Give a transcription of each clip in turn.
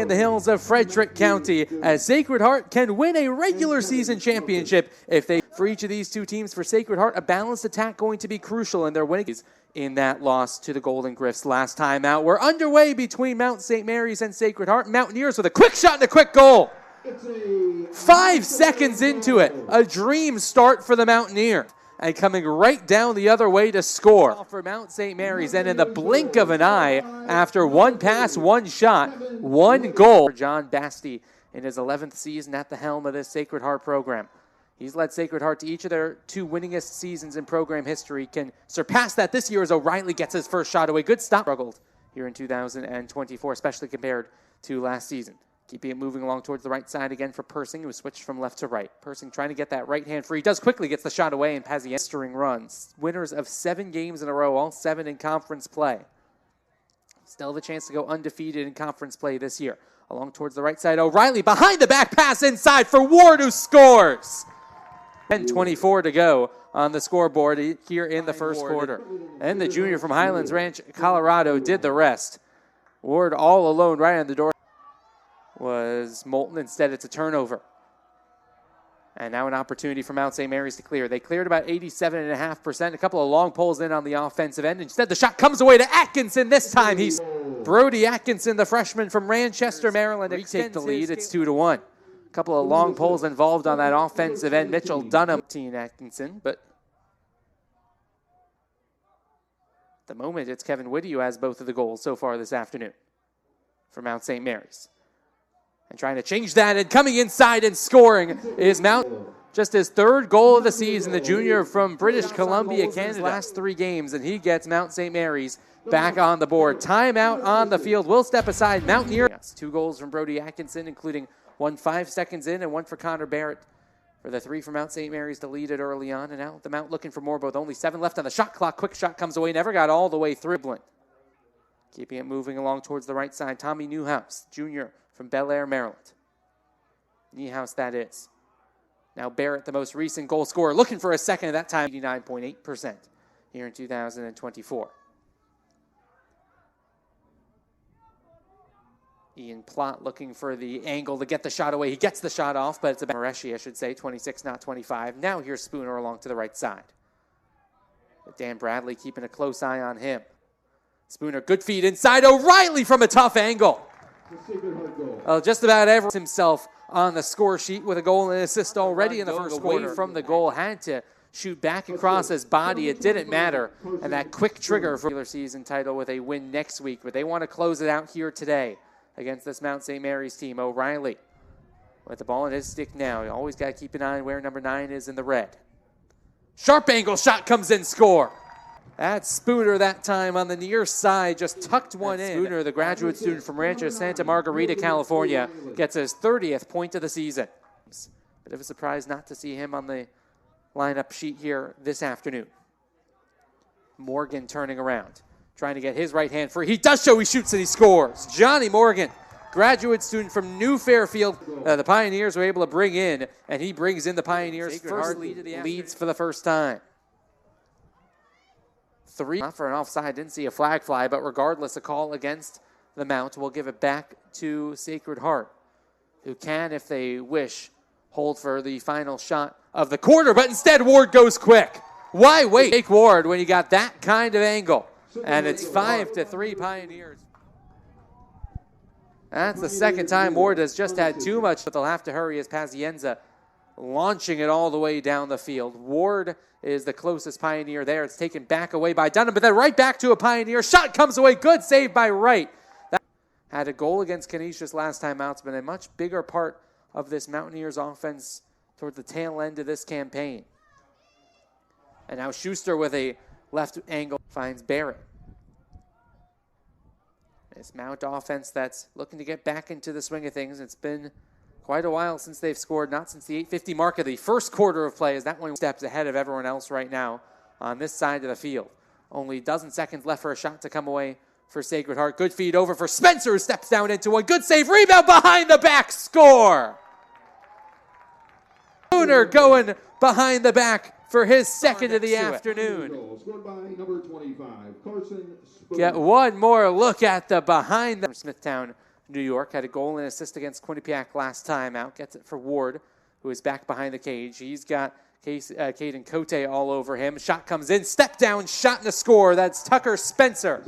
in the hills of Frederick County, as Sacred Heart can win a regular season championship if they. For each of these two teams, for Sacred Heart, a balanced attack going to be crucial in their winning in that loss to the Golden Griffs last time out. We're underway between Mount St. Mary's and Sacred Heart. Mountaineers with a quick shot and a quick goal. 5 seconds into it, a dream start for the Mountaineers. And coming right down the other way to score for Mount St. Mary's. And in the blink of an eye, after one pass, one shot, one goal. John Basti in his 11th season at the helm of this Sacred Heart program. He's led Sacred Heart to each of their 2 winningest seasons in program history. Can surpass that this year as O'Reilly gets his first shot away. Good stop. Struggled here in 2024, especially compared to last season. Keeping it moving along towards the right side again for Persing, who switched from left to right. Persing trying to get that right hand free. Does quickly, gets the shot away, and Pazienza runs. Winners of 7 games in a row, all 7 in conference play. Still have a chance to go undefeated in conference play this year. Along towards the right side, O'Reilly behind the back pass inside for Ward, who scores. 10:24 to go on the scoreboard here in the first quarter. And the junior from Highlands Ranch, Colorado, did the rest. Ward all alone right on the door. Was Moulton. Instead, it's a turnover. And now an opportunity for Mount St. Mary's to clear. They cleared about 87.5%. A couple of long pulls in on the offensive end. Instead, the shot comes away to Atkinson. This time, he's Brody Atkinson, the freshman from Manchester, Maryland. Retake the lead. It's 2-1. A couple of long pulls involved on that offensive end. Mitchell Dunham, Atkinson, but at the moment, it's Kevin Whitty who has both of the goals so far this afternoon for Mount St. Mary's. And trying to change that, and coming inside and scoring is Mount. Just his 3rd goal of the season, the junior from British Columbia, Canada. Last 3 games, and he gets Mount St. Mary's back on the board. Timeout on the field. We'll step aside. Mountaineer. 2 goals from Brody Atkinson, including one 5 seconds in and one for Connor Barrett. For the 3 for Mount St. Mary's to lead it early on. And now the Mount looking for more, both only 7 left on the shot clock. Quick shot comes away, never got all the way through. Keeping it moving along towards the right side. Tommy Newhouse, junior from Bel Air, Maryland. Newhouse, that is. Now Barrett, the most recent goal scorer, looking for a second at that time. 89.8% here in 2024. Ian Plott looking for the angle to get the shot away. He gets the shot off, but it's about Mareshi, I should say, 26, not 25. Now here's Spooner along to the right side. But Dan Bradley keeping a close eye on him. Spooner, good feed inside. O'Reilly from a tough angle. Just about everyone himself on the score sheet with a goal and an assist already in the first quarter. Away from the goal, had to shoot back across his body. It didn't matter. And that quick trigger for the regular season title with a win next week. But they want to close it out here today against this Mount St. Mary's team. O'Reilly with the ball in his stick now. You always got to keep an eye on where number 9 is in the red. Sharp angle shot comes in, score. That's Spooner that time on the near side, just tucked one in. Spooner, the graduate student from Rancho Santa Margarita, California, gets his 30th point of the season. Bit of a surprise not to see him on the lineup sheet here this afternoon. Morgan turning around, trying to get his right hand free. He does so, he shoots and he scores. Johnny Morgan, graduate student from New Fairfield. The Pioneers were able to bring in, and he brings in the Pioneers' first leads for the first time. 3 not for an offside, didn't see a flag fly, but regardless, a call against the Mount will give it back to Sacred Heart, who can, if they wish, hold for the final shot of the quarter, but instead Ward goes quick. Why wait? Take Ward when you got that kind of angle, and it's 5-3 Pioneers. That's the second time Ward has just had too much, but they'll have to hurry as Pazienza launching it all the way down the field. Ward is the closest Pioneer there. It's taken back away by Dunham, but then right back to a Pioneer. Shot comes away. Good save by Wright. That had a goal against Canisius last time out. It's been a much bigger part of this Mountaineers offense toward the tail end of this campaign. And now Schuster with a left angle finds Barrett. This Mount offense that's looking to get back into the swing of things. It's been quite a while since they've scored, not since the 8:50 mark of the first quarter of play, as that one steps ahead of everyone else right now on this side of the field. Only a dozen seconds left for a shot to come away for Sacred Heart. Good feed over for Spencer, who steps down into one. Good save, rebound behind the back, score! Spooner going behind the back for his second of the afternoon. Get one more look at the behind the Smithtown New York. Had a goal and assist against Quinnipiac last time out. Gets it for Ward, who is back behind the cage. He's got Caden Cote all over him. Shot comes in, step down, shot and a score. That's Tucker Spencer.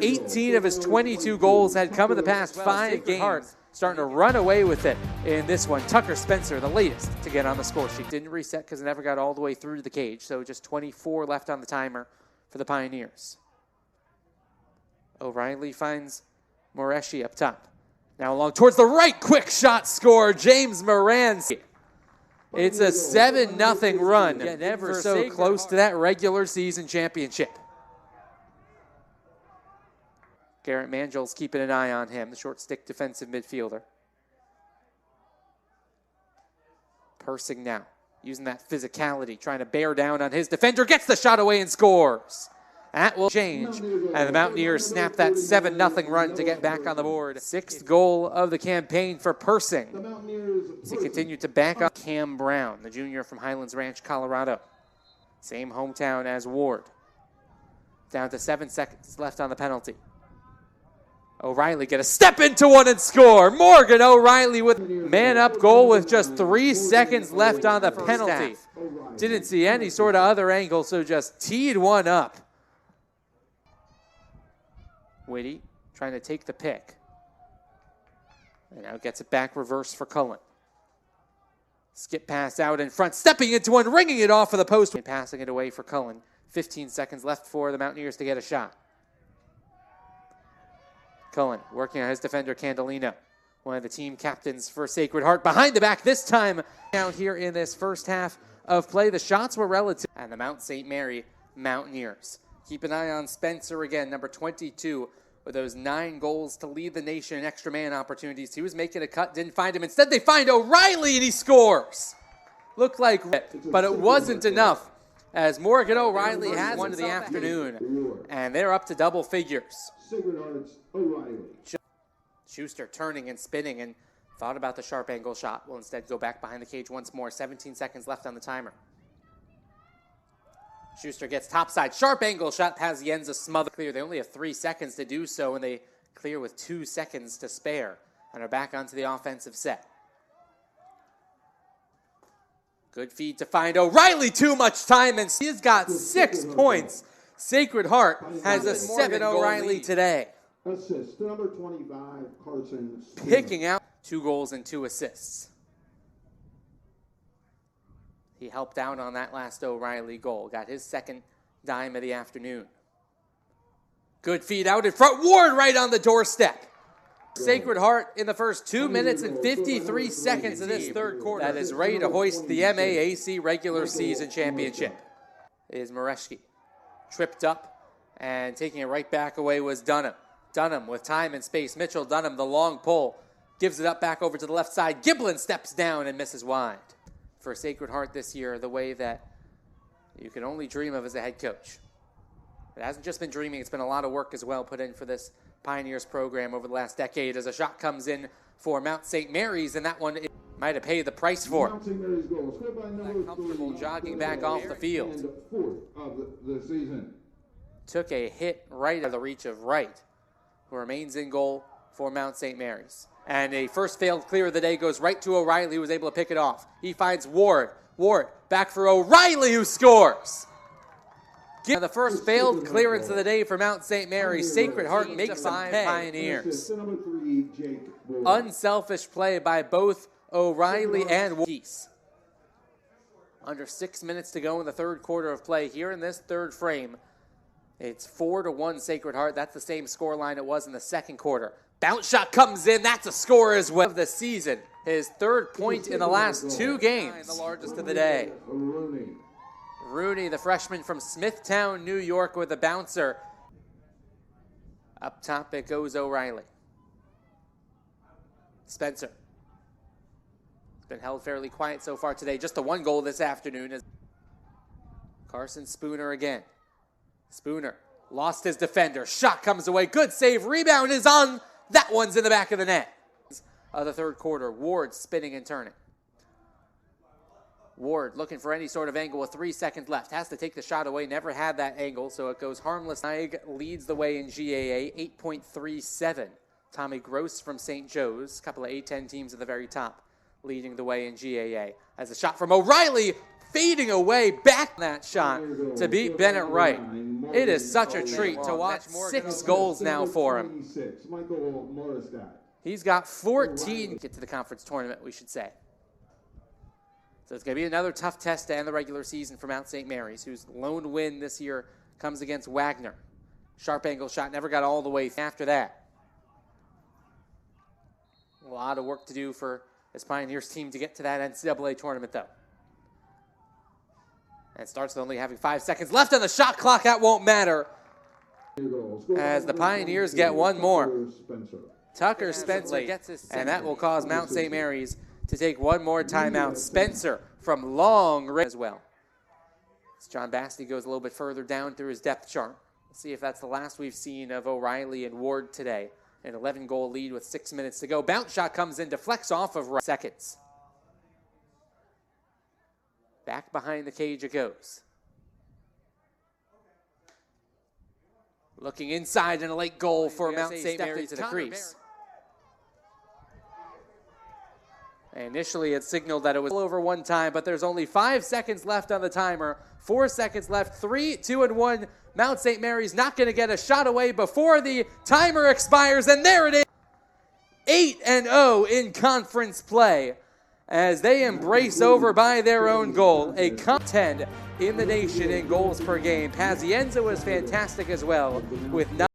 18 of his 22 goals had come in the past 5 games. Starting to run away with it in this one. Tucker Spencer, the latest to get on the score sheet. Didn't reset because it never got all the way through to the cage. So just 24 left on the timer for the Pioneers. O'Reilly finds Moreshi up top. Now along towards the right, quick shot score, James Moran. It's a 7-0 run. Getting ever so close to that regular season championship. Garrett Mangel's keeping an eye on him, the short stick defensive midfielder. Persing now, using that physicality, trying to bear down on his defender, gets the shot away and scores. That will change, and the Mountaineers snap that 7-0 run to get back on the board. 6th goal of the campaign for Persing. As he continued to back up Cam Brown, the junior from Highlands Ranch, Colorado. Same hometown as Ward. Down to 7 seconds left on the penalty. O'Reilly get a step into one and score. Morgan O'Reilly with man-up goal with just 3 seconds left on the penalty. Didn't see any sort of other angle, so just teed one up. Whitty trying to take the pick. And now gets it back reverse for Cullen. Skip pass out in front, stepping into one, ringing it off of the post. And passing it away for Cullen. 15 seconds left for the Mountaineers to get a shot. Cullen working on his defender, Candelino. One of the team captains for Sacred Heart. Behind the back this time. Down here in this first half of play, the shots were relative. And the Mount St. Mary Mountaineers. Keep an eye on Spencer again, number 22, with those 9 goals to lead the nation in extra man opportunities. He was making a cut, didn't find him. Instead, they find O'Reilly, and he scores. Looked like, but it wasn't enough, as Morgan O'Reilly has one of the afternoon, and they're up to double figures. Schuster turning and spinning and thought about the sharp angle shot. Will instead go back behind the cage once more. 17 seconds left on the timer. Schuster gets topside. Sharp angle shot. Pazienza smothered. Clear. They only have 3 seconds to do so, and they clear with 2 seconds to spare and are back onto the offensive set. Good feed to find O'Reilly. Too much time, and he's got 6 points. Sacred Heart has a 7 O'Reilly today. Assist number 25, Carson. Picking out 2 goals and 2 assists. He helped out on that last O'Reilly goal. Got his 2nd dime of the afternoon. Good feed out in front. Ward right on the doorstep. Sacred Heart in the first 2 minutes and 53 seconds of this third quarter that is ready to hoist the MAAC regular season championship. Is Moreski. Tripped up and taking it right back away was Dunham. Dunham with time and space. Mitchell Dunham, the long pull, gives it up back over to the left side. Giblin steps down and misses wide. For Sacred Heart this year, the way that you can only dream of as a head coach. It hasn't just been dreaming, it's been a lot of work as well put in for this Pioneers program over the last decade as a shot comes in for Mount St. Mary's, and that one might have paid the price for it. Comfortable jogging back off the field. Took a hit right out of the reach of Wright, who remains in goal for Mount St. Mary's. And a first failed clear of the day goes right to O'Reilly, who was able to pick it off. He finds Ward. Ward back for O'Reilly, who scores. The first failed clearance of the day for Mount St. Mary's. Sacred Heart makes some pay. Pioneers. Unselfish play by both O'Reilly and Geese. Under 6 minutes to go in the third quarter of play here in this third frame. It's 4-1 Sacred Heart. That's the same score line it was in the second quarter. Bounce shot comes in. That's a score as well of the season. His 3rd point in the last 2 games. The largest of the day. Rooney, the freshman from Smithtown, New York, with a bouncer. Up top it goes O'Reilly. Spencer. It's been held fairly quiet so far today. Just the 1 goal this afternoon. Carson Spooner again. Spooner lost his defender. Shot comes away. Good save. Rebound is on. That one's in the back of the net. The third quarter. Ward spinning and turning. Ward looking for any sort of angle with 3 seconds left. Has to take the shot away. Never had that angle, so it goes harmless. Naig leads the way in GAA, 8.37 Tommy Gross from St. Joe's, a couple of A-10 teams at the very top, leading the way in GAA. As a shot from O'Reilly, fading away, back that shot to beat Bennett Wright. It is such a treat to watch. 6 goals now for him. He's got 14 get to the conference tournament, we should say. So it's going to be another tough test to end the regular season for Mount St. Mary's, whose lone win this year comes against Wagner. Sharp angle shot, never got all the way after that. A lot of work to do for this Pioneers team to get to that NCAA tournament, though. And starts with only having 5 seconds left on the shot clock. That won't matter as the Pioneers get one more. Tucker Spencer gets his second, and that will cause Mount St. Mary's to take one more timeout. Spencer from long range as well. As John Basti goes a little bit further down through his depth chart. Let's see if that's the last we've seen of O'Reilly and Ward today. An 11-goal lead with 6 minutes to go. Bounce shot comes in, deflects off of seconds. Back behind the cage it goes. Looking inside and a late goal for Mount St. Mary's to the crease. Initially, it signaled that it was over one time, but there's only 5 seconds left on the timer. 4 seconds left. 3, 2, and 1. Mount St. Mary's not going to get a shot away before the timer expires, and there it is. 8-0 in conference play as they embrace over by their own goal. A 10 in the nation in goals per game. Pazienza was fantastic as well with 9.